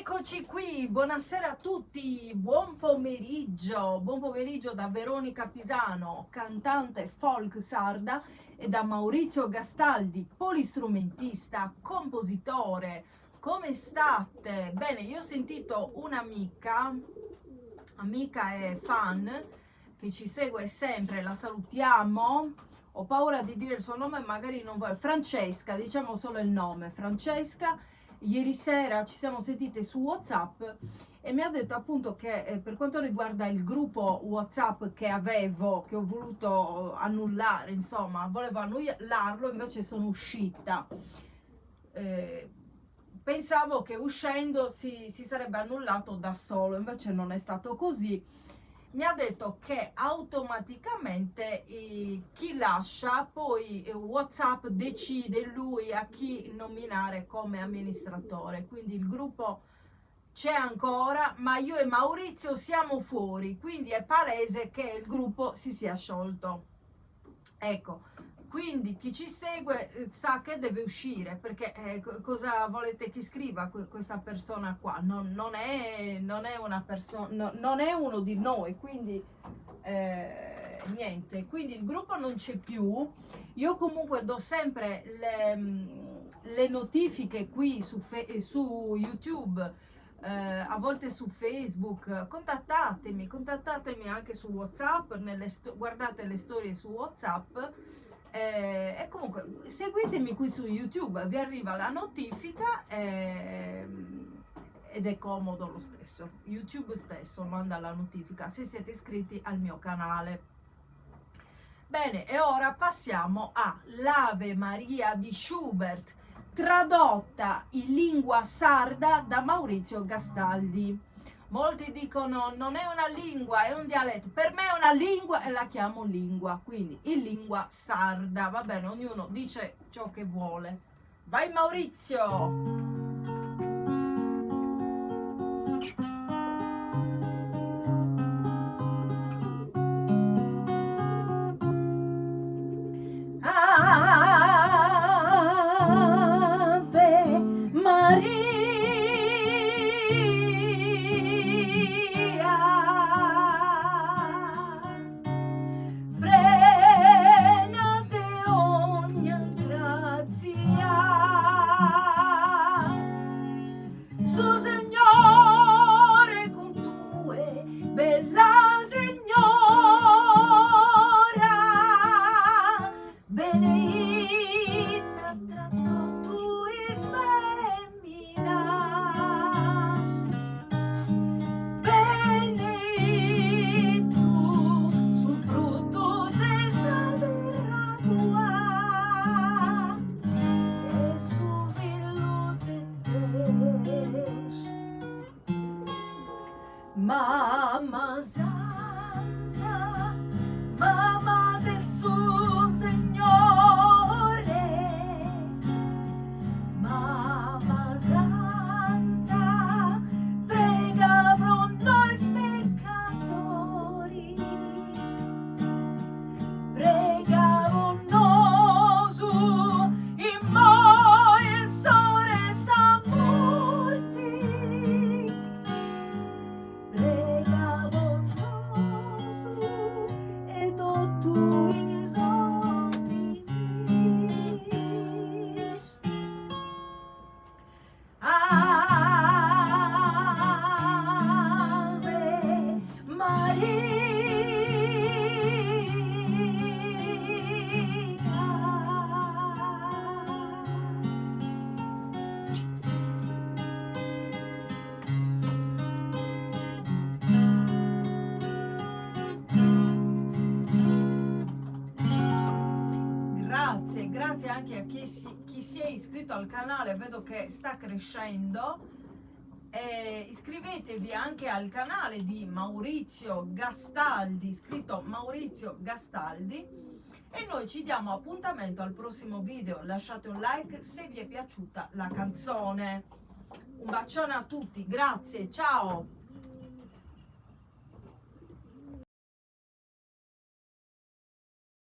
Eccoci qui, buonasera a tutti, buon pomeriggio da Veronica Pisano, cantante folk sarda, e da Maurizio Gastaldi, polistrumentista, compositore. Come state? Bene, io ho sentito un'amica, amica e fan, che ci segue sempre, la salutiamo. Ho paura di dire il suo nome, magari non vuole. Francesca, diciamo solo il nome, Francesca. Ieri sera ci siamo sentite su WhatsApp e mi ha detto appunto che per quanto riguarda il gruppo WhatsApp che avevo, che ho voluto annullare, insomma, volevo annullarlo, invece sono uscita. Pensavo che uscendo si sarebbe annullato da solo, invece non è stato così. Mi ha detto che automaticamente chi lascia, poi WhatsApp decide lui a chi nominare come amministratore, quindi il gruppo c'è ancora, ma io e Maurizio siamo fuori, quindi è palese che il gruppo si sia sciolto. Ecco, quindi chi ci segue sa che deve uscire, perché cosa volete che scriva questa persona qua? Non è una persona, non è uno di noi, quindi niente. Quindi il gruppo non c'è più. Io comunque do sempre le notifiche qui su YouTube. A volte su Facebook, contattatemi anche su WhatsApp, guardate le storie su WhatsApp, e comunque seguitemi qui su YouTube, vi arriva la notifica ed è comodo lo stesso. YouTube stesso manda la notifica se siete iscritti al mio canale. Bene, e ora passiamo all'Ave Maria di Schubert, tradotta in lingua sarda da Maurizio Gastaldi. Molti dicono non è una lingua, è un dialetto. Per me è una lingua e la chiamo lingua, quindi in lingua sarda. Va bene, ognuno dice ciò che vuole. Vai Maurizio! Ave Maria, plena de ogni grazia, su Signore con tue bella Signora, benedicta tra tuis feminas, benedito su fruto de esa terra tua, e su filo de Deus. Mamma Santa, Mamma de su Signore, Mamma Santa, prega pro nos pecadores, prega pro nos in sores a morti, prega pro nos ed o tuis hominis. Ave Grazie anche a chi si è iscritto al canale, vedo che sta crescendo. Iscrivetevi anche al canale di Maurizio Gastaldi, scritto Maurizio Gastaldi, e noi ci diamo appuntamento al prossimo video. Lasciate un like se vi è piaciuta la canzone. Un bacione a tutti, grazie, ciao!